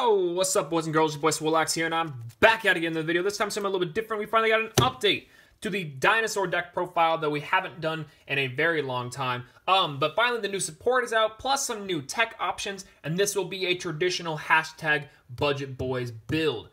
Yo, what's up, boys and girls? Your boy Swolelax here, and I'm back at it again in the video. This time, something a little bit different. We finally got an update to the dinosaur deck profile that we haven't done in a very long time. But finally, the new support is out, plus some new tech options, and this will be a traditional hashtag Budget Boys build.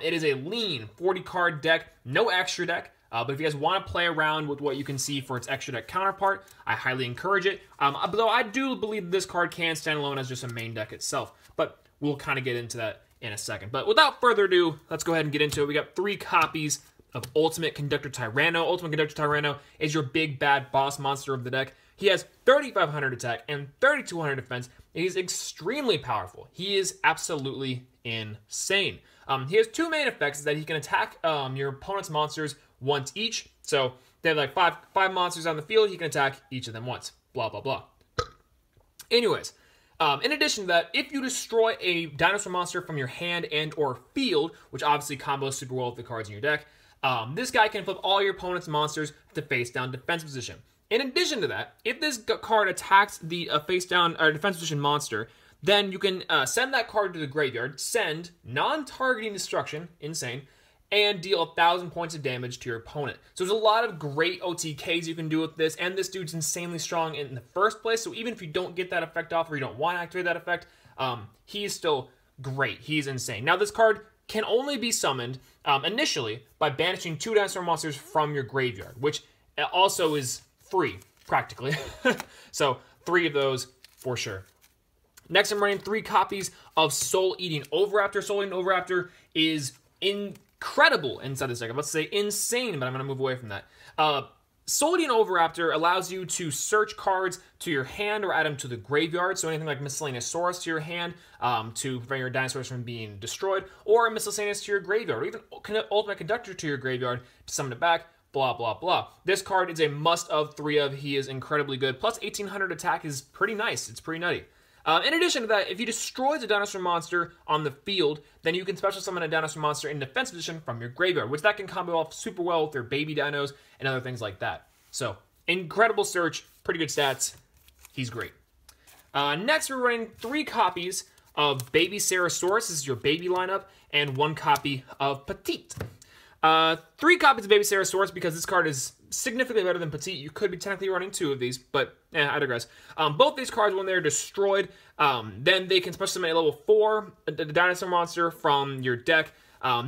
It is a lean 40-card deck, no extra deck. But if you guys want to play around with what you can see for its extra deck counterpart, I highly encourage it. Though I do believe this card can stand alone as just a main deck itself. But we'll kind of get into that in a second. But without further ado, let's go ahead and get into it. We got 3 copies of Ultimate Conductor Tyranno. Ultimate Conductor Tyranno is your big bad boss monster of the deck. He has 3,500 attack and 3,200 defense. He's extremely powerful. He is absolutely insane. He has 2 main effects that he can attack your opponent's monsters once each. So they have like five monsters on the field. He can attack each of them once. Blah, blah, blah. Anyways, in addition to that, if you destroy a dinosaur monster from your hand and or field, which obviously combos super well with the cards in your deck, this guy can flip all your opponent's monsters to face down defense position. In addition to that, if this card attacks the face down or defense position monster, then you can send that card to the graveyard, send non-targeting destruction, insane, and deal 1,000 points of damage to your opponent. So there's a lot of great OTKs you can do with this, and this dude's insanely strong in the first place, so even if you don't get that effect off or you don't want to activate that effect, he's still great. He's insane. Now, this card can only be summoned initially by banishing 2 dinosaur monsters from your graveyard, which also is free, practically. So 3 of those for sure. Next, I'm running 3 copies of Soul Eating Oviraptor. Soul Eating Oviraptor is incredible inside this deck. I'm about to say insane, but I'm going to move away from that. Soul Eating Oviraptor allows you to search cards to your hand or add them to the graveyard. So anything like Miscellaneousaurus to your hand to prevent your dinosaurs from being destroyed, or a Miscellaneous to your graveyard, or even Ultimate Conductor to your graveyard to summon it back. Blah, blah, blah. This card is a must of 3 of. He is incredibly good. Plus 1,800 attack is pretty nice. It's pretty nutty. In addition to that, if you destroy the dinosaur monster on the field, then you can special summon a dinosaur monster in defense position from your graveyard, which that can combo off super well with their baby dinos and other things like that. So, incredible search, pretty good stats. He's great. Next, we're running 3 copies of Baby Ceratosaurus. This is your baby lineup, and 1 copy of Petite. 3 copies of Baby Ceratosaurus because this card is significantly better than Petite. You could be technically running 2 of these, but I digress. Both these cards, when they're destroyed, then they can special summon a level 4 the dinosaur monster from your deck.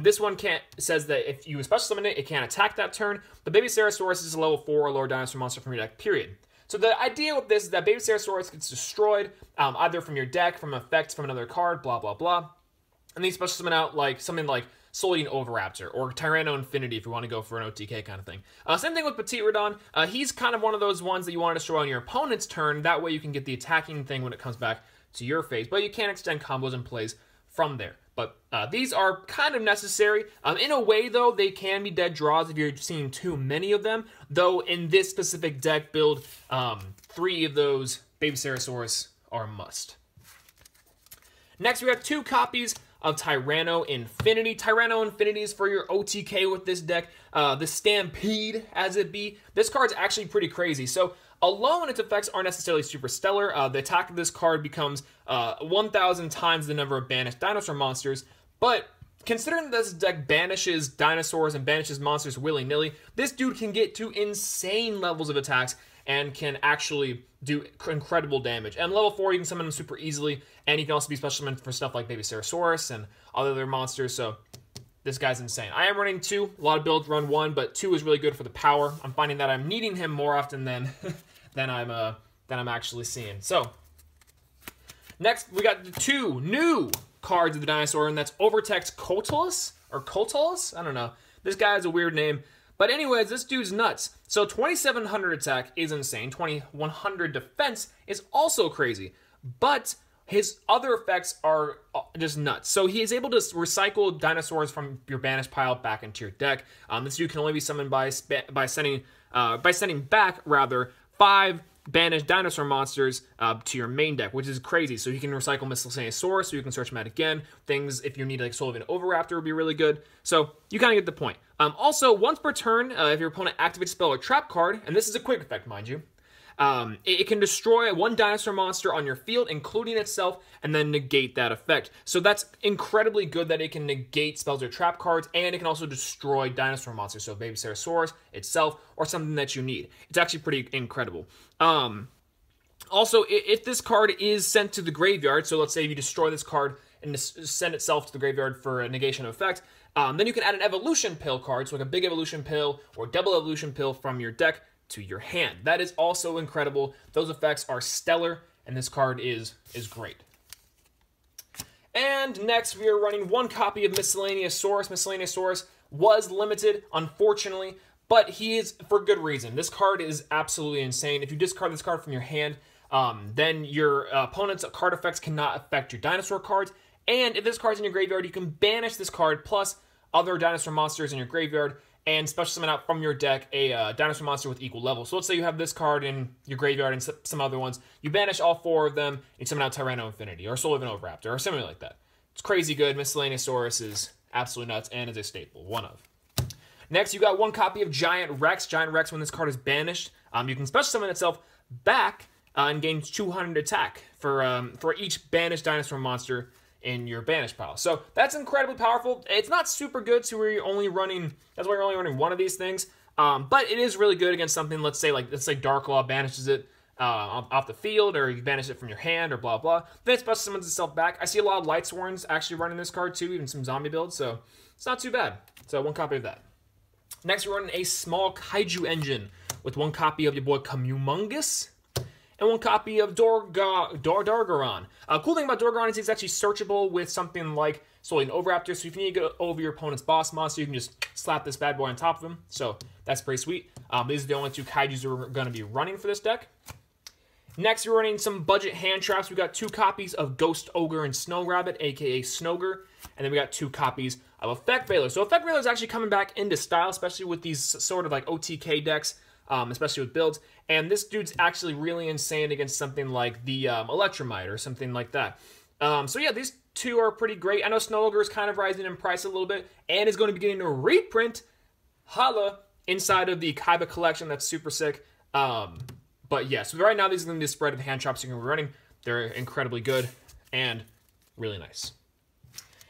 This one says that if you special summon it, it can't attack that turn. The Baby Ceratosaurus is a level 4 or lower dinosaur monster from your deck, period. So the idea with this is that Baby Ceratosaurus gets destroyed either from your deck, from effects from another card, blah, blah, blah. And then you special summon out like something like Soul Eating Oviraptor, or Tyranno Infinity if you want to go for an OTK kind of thing. Same thing with Petite Rodon. He's kind of one of those ones that you want to destroy on your opponent's turn. That way you can get the attacking thing when it comes back to your phase. But you can extend combos and plays from there. But these are kind of necessary. In a way, though, they can be dead draws if you're seeing too many of them. Though in this specific deck build, 3 of those Baby Ceratosaurus are a must. Next, we have 2 copies of Tyranno Infinity. Tyranno Infinity is for your OTK with this deck. The Stampede, as it be. This card's actually pretty crazy. So, alone, its effects aren't necessarily super stellar. The attack of this card becomes 1,000 times the number of banished dinosaur monsters. But considering that this deck banishes dinosaurs and banishes monsters willy-nilly, this dude can get to insane levels of attacks and can actually do incredible damage. And level 4, you can summon him super easily, and he can also be special summoned for stuff like Baby Ceratosaurus and other monsters, so this guy's insane. I am running 2. A lot of builds run 1, but 2 is really good for the power. I'm finding that I'm needing him more often than I'm actually seeing. So, next, we got the 2 new cards of the dinosaur, and that's Overtex Cotulus, or Cotulus? I don't know. This guy has a weird name. But anyways, this dude's nuts. So 2,700 attack is insane. 2,100 defense is also crazy. But his other effects are just nuts. So he is able to recycle dinosaurs from your banished pile back into your deck. This dude can only be summoned by sending back 5 banished dinosaur monsters to your main deck, which is crazy. So you can recycle Miscellaneousaurus, so you can search them out again. Things, if you need like Soul Eating Oviraptor, would be really good. So you kind of get the point. Also, once per turn, if your opponent activates a spell or trap card, and this is a quick effect, mind you, It can destroy one dinosaur monster on your field, including itself, and then negate that effect. So that's incredibly good that it can negate spells or trap cards, and it can also destroy dinosaur monsters, so Baby Ceratosaurus itself, or something that you need. It's actually pretty incredible. Also, if this card is sent to the graveyard, so let's say you destroy this card and send itself to the graveyard for a negation of effect, then you can add an evolution pill card, so like a big evolution pill or double evolution pill from your deck to your hand. That is also incredible. Those effects are stellar, and this card is great. And next, we are running one copy of Miscellaneousaurus. Miscellaneousaurus was limited, unfortunately, but he is for good reason. This card is absolutely insane. If you discard this card from your hand, then your opponent's card effects cannot affect your dinosaur cards. And if this card's in your graveyard, you can banish this card plus other dinosaur monsters in your graveyard and special summon out from your deck a dinosaur monster with equal level. So let's say you have this card in your graveyard and some other ones. You banish all 4 of them, and you summon out Tyranno Infinity or Solovinovraptor or something like that. It's crazy good. Miscellaneousaurus is absolutely nuts and is a staple. One of. Next, you got one copy of Giant Rex. Giant Rex, when this card is banished, you can special summon itself back and gains 200 attack for each banished dinosaur monster in your banish pile. So that's incredibly powerful. It's not super good, so that's why you're only running one of these things. But it is really good against something, let's say Darklaw banishes it off the field, or you banish it from your hand, or blah blah. Then it special summons itself back. I see a lot of Lightsworns actually running this card too, even some zombie builds, so it's not too bad. So one copy of that. Next, we're running a small kaiju engine with one copy of your boy Commungus and one copy of Dorgaron. Cool thing about Dorgaron is it's actually searchable with something like Swolelax. So if you need to get over your opponent's boss monster, you can just slap this bad boy on top of him. So that's pretty sweet. These are the only 2 kaijus we're going to be running for this deck. Next, we're running some budget hand traps. We got 2 copies of Ghost Ogre and Snow Rabbit, aka Snogre, and then we got 2 copies of Effect Veiler. So Effect Veiler is actually coming back into style, especially with these sort of like OTK decks, especially with builds. And this dude's actually really insane against something like the Electromite or something like that. So yeah, these 2 are pretty great. I know Snow Ogre is kind of rising in price a little bit and is going to be getting a reprint, holla, inside of the Kaiba collection. That's super sick. But yeah, so right now these are going to be the spread of the hand traps you're going to be running. They're incredibly good and really nice.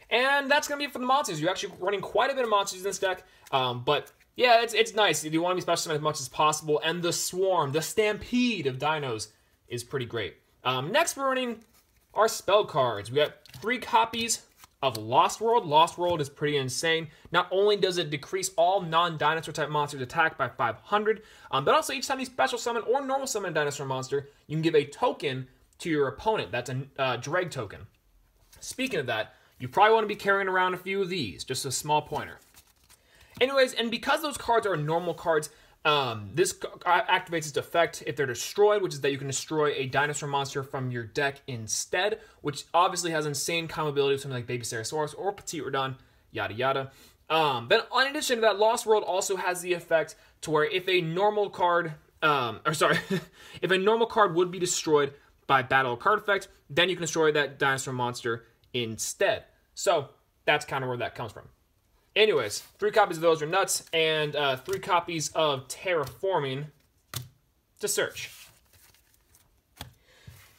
And that's going to be it for the monsters. You're actually running quite a bit of monsters in this deck. But yeah, it's nice. You want to be special summon as much as possible. And the swarm, the stampede of dinos is pretty great. Next, we're running our spell cards. We got 3 copies of Lost World. Lost World is pretty insane. Not only does it decrease all non-dinosaur type monsters' attack by 500, but also each time you special summon or normal summon a dinosaur monster, you can give a token to your opponent. That's a drag token. Speaking of that, you probably want to be carrying around a few of these, just a small pointer. Anyways, and because those cards are normal cards, this activates its effect if they're destroyed, which is that you can destroy a dinosaur monster from your deck instead, which obviously has insane combo ability with something like Baby Ceratosaurus or Petite Rodon, yada yada. Then in addition to that, Lost World also has the effect to where if a normal card, if a normal card would be destroyed by battle card effect, then you can destroy that dinosaur monster instead. So that's kind of where that comes from. Anyways, 3 copies of those are nuts, and 3 copies of Terraforming to search.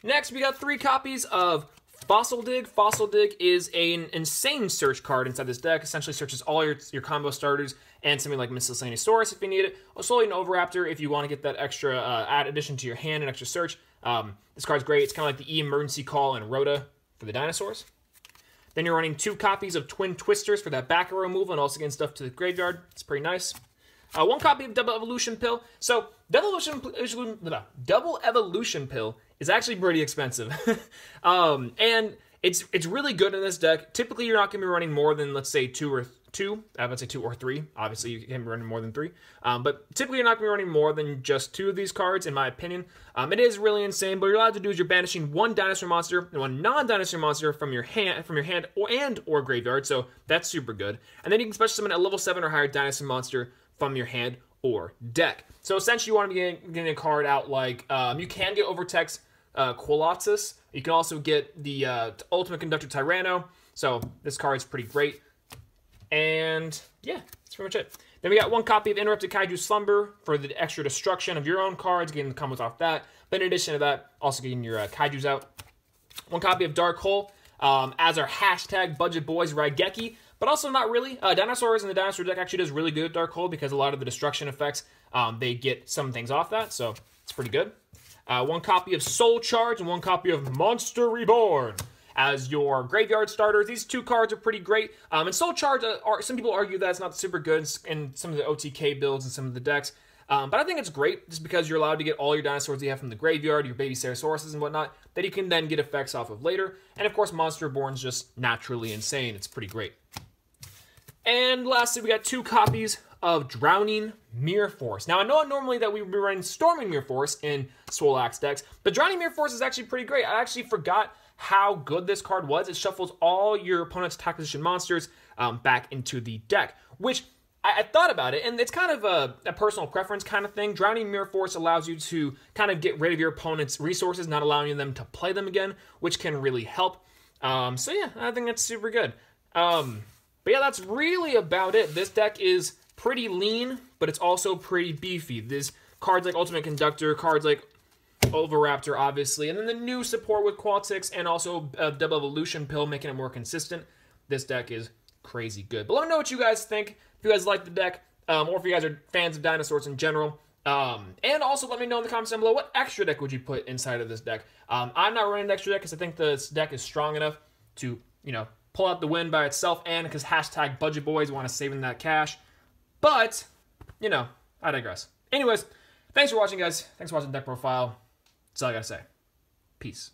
Next, we got 3 copies of Fossil Dig. Fossil Dig is an insane search card inside this deck. Essentially searches all your combo starters and something like Miscellaneousaurus if you need it. Also, an Oviraptor if you want to get that extra addition to your hand and extra search. This card's great. It's kind of like the emergency call and Rhoda for the dinosaurs. Then you're running 2 copies of Twin Twisters for that back row removal and also getting stuff to the graveyard. It's pretty nice. 1 copy of Double Evolution Pill. So, Double Evolution Pill is actually pretty expensive. And it's really good in this deck. Typically, you're not going to be running more than, let's say, 2 or 3. Obviously, you can be running more than 3. But typically, you're not going to be running more than just 2 of these cards, in my opinion. It is really insane, but what you're allowed to do is you're banishing 1 dinosaur monster and 1 non-dinosaur monster from your hand or graveyard, so that's super good. And then you can special summon a level 7 or higher dinosaur monster from your hand or deck. So essentially, you want to be getting a card out like, you can get Overtex Colossus. You can also get the Ultimate Conductor Tyranno. So this card is pretty great. And yeah, that's pretty much it. Then we got one copy of Interrupted Kaiju Slumber for the extra destruction of your own cards, getting the combos off that. But in addition to that, also getting your Kaijus out. One copy of Dark Hole as our hashtag Budget Boys Raigeki, but also not really. Dinosaurs in the Dinosaur deck actually does really good at Dark Hole because a lot of the destruction effects, they get some things off that, so it's pretty good. One copy of Soul Charge and one copy of Monster Reborn as your graveyard starters. These two cards are pretty great. And Soul Charge, some people argue that it's not super good in some of the OTK builds and some of the decks. But I think it's great just because you're allowed to get all your dinosaurs you have from the graveyard, your baby Cerasauruses and whatnot, that you can then get effects off of later. And of course, Monster Reborn's just naturally insane. It's pretty great. And lastly, we got two copies of Drowning Mirror Force. Now, I know normally that we would be running Storming Mirror Force in Swolelax decks, but Drowning Mirror Force is actually pretty great. I actually forgot how good this card was. It shuffles all your opponent's attack position monsters back into the deck, which I thought about it, and it's kind of a personal preference kind of thing. Drowning Mirror Force allows you to kind of get rid of your opponent's resources, not allowing them to play them again, which can really help. So yeah, I think that's super good. But yeah, that's really about it. This deck is pretty lean, but it's also pretty beefy. There's cards like Ultimate Conductor, cards like Oviraptor, obviously, and then the new support with Qualtix and also Double Evolution Pill, making it more consistent. This deck is crazy good. But let me know what you guys think, if you guys like the deck, or if you guys are fans of dinosaurs in general. And also let me know in the comments down below, what extra deck would you put inside of this deck? I'm not running an extra deck because I think this deck is strong enough to, you know, pull out the win by itself, and because hashtag Budget Boys want to save in that cash. But, you know, I digress. Anyways, thanks for watching, guys. Thanks for watching the deck profile. That's all I gotta say. Peace.